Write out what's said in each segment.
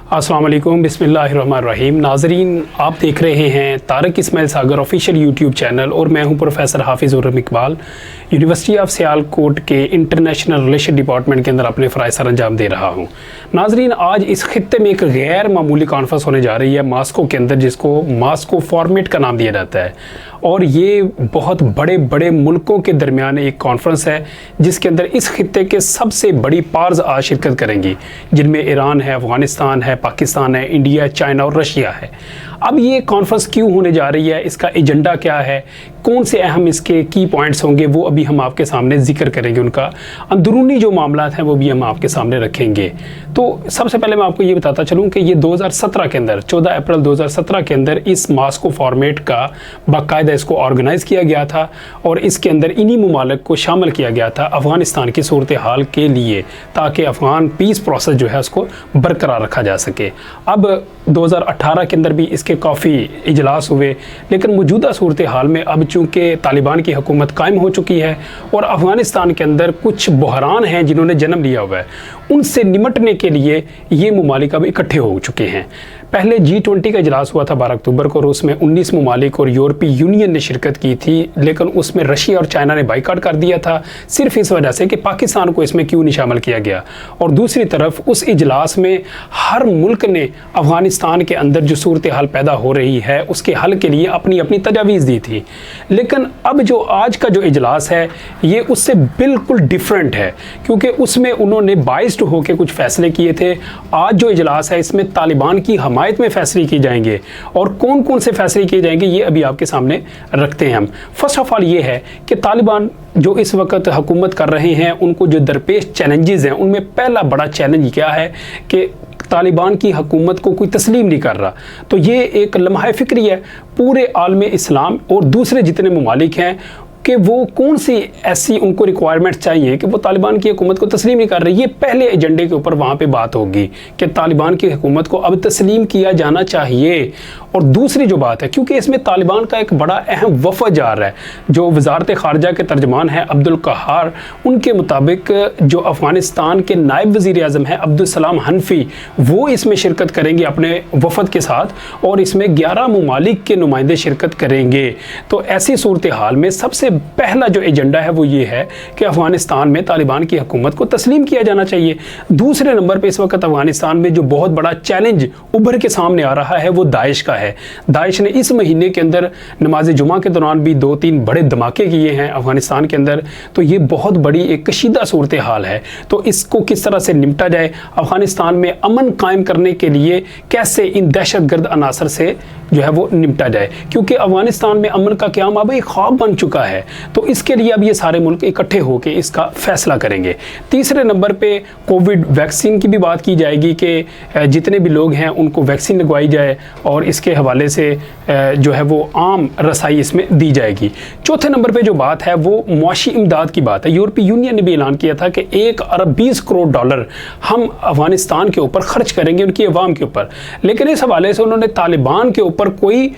अस्सलाम वालेकुम, बिस्मिल्लाहिर्रहमानिर्रहीम। नाजरीन, आप देख रहे हैं तारक इस्माइल सागर ऑफिशियल यूट्यूब चैनल और मैं हूं प्रोफेसर हाफिज़ उर्रम इकबाल, यूनिवर्सिटी ऑफ सियालकोट के इंटरनेशनल रिलेशन डिपार्टमेंट के अंदर अपने फ़राइज़ सर अंजाम दे रहा हूं। नाजरीन, आज इस खित्ते में एक गैर मामूली कॉन्फ्रेंस होने जा रही है मास्को के अंदर, जिसको मास्को फॉर्मेट का नाम दिया जाता है। और ये बहुत बड़े बड़े मुल्कों के दरमियान एक कॉन्फ्रेंस है जिसके अंदर इस खित्ते के सबसे बड़ी पार्स आज शिरकत करेंगी, जिनमें ईरान है, अफ़गानिस्तान है, पाकिस्तान है, इंडिया, चाइना और रशिया है। अब ये कॉन्फ्रेंस क्यों होने जा रही है, इसका एजेंडा क्या है, कौन से अहम इसके की पॉइंट्स होंगे, वो अभी हम आपके सामने जिक्र करेंगे। उनका अंदरूनी जो मामला हैं वो भी हम आपके सामने रखेंगे। तो सबसे पहले मैं आपको ये बताता चलूँ कि ये 2017 के अंदर 14 अप्रैल 2017 के अंदर इस मास्को फॉर्मेट का बाकायदा इसको ऑर्गेनाइज़ किया गया था और इसके अंदर इन्हीं ममालिक को शामिल किया गया था अफ़गानिस्तान की सूरत हाल के लिए, ताकि अफ़गान पीस प्रोसेस जो है उसको बरकरार रखा जा सके। अब 2018 के अंदर भी इसके काफ़ी इजलास हुए, लेकिन मौजूदा सूरत हाल में अब चूँकि तालिबान की हुकूमत कायम हो चुकी है और अफ़गानिस्तान के अंदर कुछ बहरान हैं जिन्होंने जन्म लिया हुआ है, उनसे निमटने के लिए ये ममालिक अब इकट्ठे हो चुके हैं। पहले G20 का इजलास हुआ था 12 अक्टूबर को और उसमें 19 ममालिक और यूरोपीय यूनियन ने शिरकत की थी, लेकिन उसमें रशिया और चाइना ने बाइकाट कर दिया था, सिर्फ इस वजह से कि पाकिस्तान को इसमें क्यों नहीं शामिल किया गया। और दूसरी तरफ उस इजलास में हर मुल्क ने अफ़गानिस्तान के अंदर जो सूरत हाल पैदा हो रही है उसके हल के लिए अपनी अपनी तजावीज़ दी थी। लेकिन अब जो आज का जो इजलास है ये उससे बिल्कुल डिफरेंट है, क्योंकि उसमें उन्होंने बाइस्ड होकर कुछ फ़ैसले किए थे। आज जो इजलास है इसमें तालिबान की हमायत में फ़ैसले किए जाएंगे और कौन कौन से फ़ैसले किए जाएंगे ये अभी आपके सामने रखते हैं हम। फर्स्ट ऑफ ऑल ये है कि तालिबान जो इस वक्त हुकूमत कर रहे हैं उनको जो दरपेश चैलेंजेस हैं उनमें पहला बड़ा चैलेंज क्या है कि तालिबान की हुकूमत को कोई तस्लीम नहीं कर रहा। तो ये एक लम्हा फ़िक्री है पूरे आलम इस्लाम और दूसरे जितने ममालिक हैं कि वो कौन सी ऐसी उनको रिक्वायरमेंट चाहिए कि वो तालिबान की हुकूमत को तस्लीम नहीं कर रही। ये पहले एजेंडे के ऊपर वहाँ पे बात होगी कि तालिबान की हुकूमत को अब तस्लीम किया जाना चाहिए। और दूसरी जो बात है, क्योंकि इसमें तालिबान का एक बड़ा अहम वफ़द जा रहा है, जो वज़ारत ख़ारजा के तर्जमान हैं अब्दुल कहार, उनके मुताबिक जो अफ़गानिस्तान के नायब वज़ीर आज़म हैं अब्दुल सलाम हनफी, वो इसमें शिरकत करेंगे अपने वफ़द के साथ और इसमें 11 ममालिक के नुमाइंदे शिरकत करेंगे। तो ऐसी सूरत हाल में सबसे पहला जो एजेंडा है वो ये है कि अफ़गानिस्तान में तालिबान की हुकूमत को तस्लीम किया जाना चाहिए। दूसरे नंबर पे इस वक्त अफ़गानिस्तान में जो बहुत बड़ा चैलेंज उभर के सामने आ रहा है वो दाइश का है। दाइश ने इस महीने के अंदर नमाज जुमा के दौरान भी 2-3 बड़े धमाके किए हैं अफ़गानिस्तान के अंदर। तो ये बहुत बड़ी एक कशीदा सूरत हाल है। तो इसको किस तरह से निपटा जाए, अफ़गानिस्तान में अमन कायम करने के लिए कैसे इन दहशतगर्द अनासर से जो है वो निपटा जाए, क्योंकि अफ़गानिस्तान में अमन का क़याम अब एक ख्वाब बन चुका है। तो इसके लिए अब ये सारे मुल्क इकट्ठे होकर इसका फ़ैसला करेंगे। तीसरे नंबर पे कोविड वैक्सीन की भी बात की जाएगी कि जितने भी लोग हैं उनको वैक्सीन लगवाई जाए और इसके हवाले से जो है वो आम रसाई इसमें दी जाएगी। चौथे नंबर पे जो बात है वो मुआशी इमदाद की बात है। यूरोपीय यूनियन ने भी ऐलान किया था कि 1 अरब 20 करोड़ डॉलर हम अफ़गानिस्तान के ऊपर ख़र्च करेंगे, उनकी अवाम के ऊपर। लेकिन इस हवाले से उन्होंने तालिबान के ऊपर कोई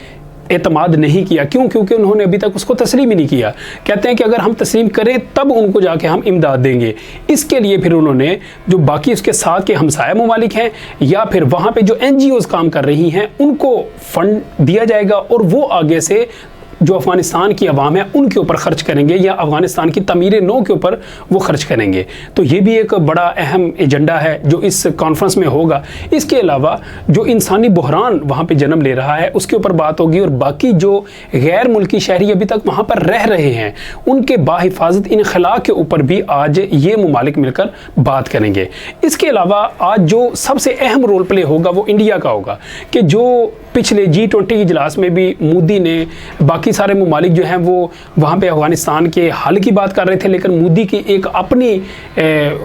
एतमाद नहीं किया। क्यों? क्योंकि उन्होंने अभी तक उसको तस्लीम ही नहीं किया। कहते हैं कि अगर हम तस्लीम करें तब उनको जाके हम इमदाद देंगे। इसके लिए फिर उन्होंने जो बाकी उसके साथ के हमसाया ममालिक हैं या फिर वहाँ पे जो NGOs काम कर रही हैं उनको फ़ंड दिया जाएगा और वो आगे से जो अफ़गानिस्तान की अवाम है उनके ऊपर ख़र्च करेंगे या अफ़गानिस्तान की तमीर नौ के ऊपर वो ख़र्च करेंगे। तो ये भी एक बड़ा अहम एजेंडा है जो इस कॉन्फ्रेंस में होगा। इसके अलावा जो इंसानी बहरान वहाँ पे जन्म ले रहा है उसके ऊपर बात होगी और बाकी जो गैर मुल्की शहरी अभी तक वहाँ पर रह रहे हैं उनके बाहिफाजत इनखला के ऊपर भी आज ये ममालिक मिलकर बात करेंगे। इसके अलावा आज जो सबसे अहम रोल प्ले होगा वो इंडिया का होगा कि जो पिछले G20 की इजलास में भी मोदी ने बाकी सारे ममालिक जो हैं वो वहाँ पे अफ़गानिस्तान के हल की बात कर रहे थे, लेकिन मोदी की एक अपनी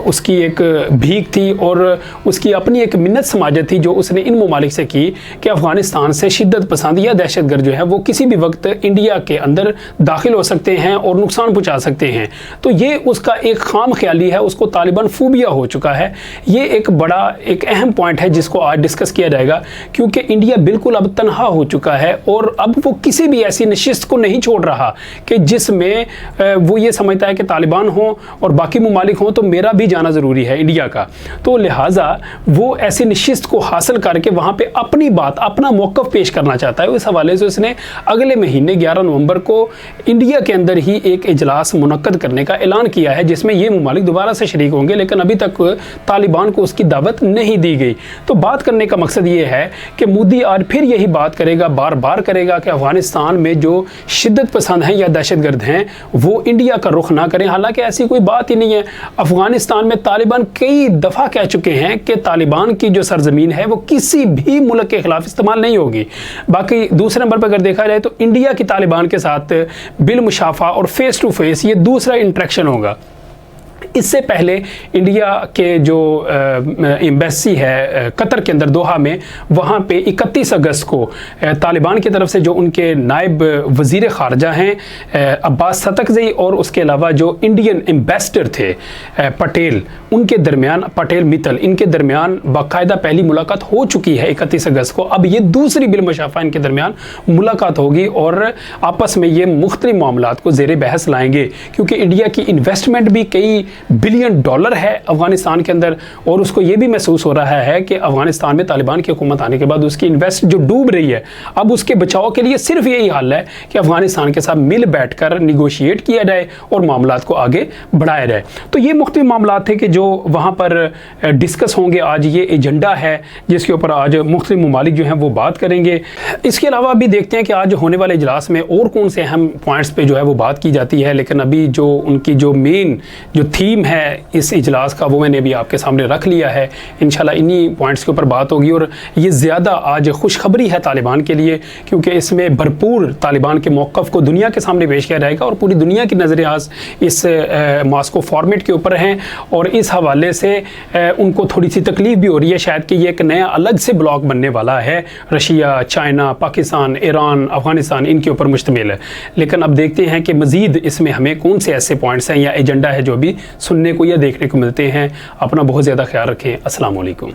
उसकी एक भीख थी और उसकी अपनी एक मिन्नत समाजत थी जो उसने इन ममालिक से की कि अफ़गानिस्तान से शिद्दत पसंद या दहशतगर्द जो है वो किसी भी वक्त इंडिया के अंदर दाखिल हो सकते हैं और नुकसान पहुँचा सकते हैं। तो ये उसका एक खाम ख्याली है, उसको तालिबान फोबिया हो चुका है। ये एक बड़ा एक अहम पॉइंट है जिसको आज डिस्कस किया जाएगा, क्योंकि इंडिया बिल्कुल अब तनहा हो चुका है और अब वो किसी भी ऐसी नशिस्त नशिस्त को नहीं छोड़ रहा कि जिसमें वो ये समझता है कि तालिबान हो और बाकी ममालिक हों तो मेरा भी जाना ज़रूरी है इंडिया का। तो लिहाजा वो ऐसी नशिस्त को हासिल करके वहाँ पे अपनी बात, अपना मौक़िफ़ पेश करना चाहता है। इस हवाले से उसने अगले महीने 11 नवंबर को इंडिया के अंदर ही एक इजलास मुनक्कद करने का ऐलान किया है, जिसमें ये ममालिक दोबारा से शरीक होंगे, लेकिन अभी तक तालिबान को उसकी दावत नहीं दी गई। तो बात करने का मकसद ये है कि मोदी आज फिर यही बात करेगा, बार बार करेगा कि अफ़गानिस्तान में जो शिद्दत पसंद हैं या दहशतगर्द हैं वो इंडिया का रुख ना करें। हालांकि ऐसी कोई बात ही नहीं है। अफ़गानिस्तान में तालिबान कई दफ़ा कह चुके हैं कि तालिबान की जो सरजमीन है वो किसी भी मुल्क के खिलाफ इस्तेमाल नहीं होगी। बाकी दूसरे नंबर पर अगर देखा जाए तो इंडिया की तालिबान के साथ बिल मुशाफा और फेस टू फेस ये दूसरा इंटरेक्शन होगा। इससे पहले इंडिया के जो एम्बेसी है कतर के अंदर दोहा में, वहाँ पे 31 अगस्त को तालिबान की तरफ से जो उनके नायब वज़ीर ख़ारजा हैं अब्बास सतकज़ई और उसके अलावा जो इंडियन एम्बेसडर थे पटेल, उनके दरमियान, पटेल मित्तल, इनके दरमियान बाकायदा पहली मुलाकात हो चुकी है 31 अगस्त को। अब ये दूसरी बिल मुशाफा इनके दरमियान मुलाकात होगी और आपस में ये मुख्तलिफ मामलात को ज़ेर बहस लाएंगे, क्योंकि इंडिया की इन्वेस्टमेंट भी कई बिलियन डॉलर है अफ़गानिस्तान के अंदर, और उसको ये भी महसूस हो रहा है कि अफ़गानिस्तान में तालिबान की हुकूमत आने के बाद उसकी इन्वेस्ट जो डूब रही है, अब उसके बचाव के लिए सिर्फ यही हल है कि अफ़गानिस्तान के साथ मिल बैठकर निगोशिएट किया जाए और मामलात को आगे बढ़ाया जाए। तो ये मुख्तलिफ मामलात थे कि जो वहाँ पर डिस्कस होंगे। आज ये एजेंडा है जिसके ऊपर आज मुख्तलिफ ममालिक जो हैं वो बात करेंगे। इसके अलावा भी देखते हैं कि आज होने वाले इजलास में और कौन से अहम पॉइंट्स पे जो है वो बात की जाती है, लेकिन अभी जो उनकी जो मेन जो थीम है इस इजलास का वो मैंने अभी आपके सामने रख लिया है। इंशाल्लाह इन्हीं पॉइंट्स के ऊपर बात होगी और ये ज़्यादा आज खुशखबरी है तालिबान के लिए, क्योंकि इसमें भरपूर तालिबान के मौक़िफ़ को दुनिया के सामने पेश किया जाएगा और पूरी दुनिया की नज़र आज इस मास्को फॉर्मेट के ऊपर हैं। और इस हवाले से उनको थोड़ी सी तकलीफ़ भी हो रही है शायद कि ये एक नया अलग से ब्लॉक बनने वाला है, Russia, China, Pakistan, Iran, Afghanistan, इनके ऊपर मुश्तमिल है। लेकिन अब देखते हैं कि मज़ीद इसमें हमें कौन से ऐसे पॉइंट्स हैं या एजेंडा है जो भी सुनने को या देखने को मिलते हैं। अपना बहुत ज़्यादा ख्याल रखें। अस्सलाम वालेकुम।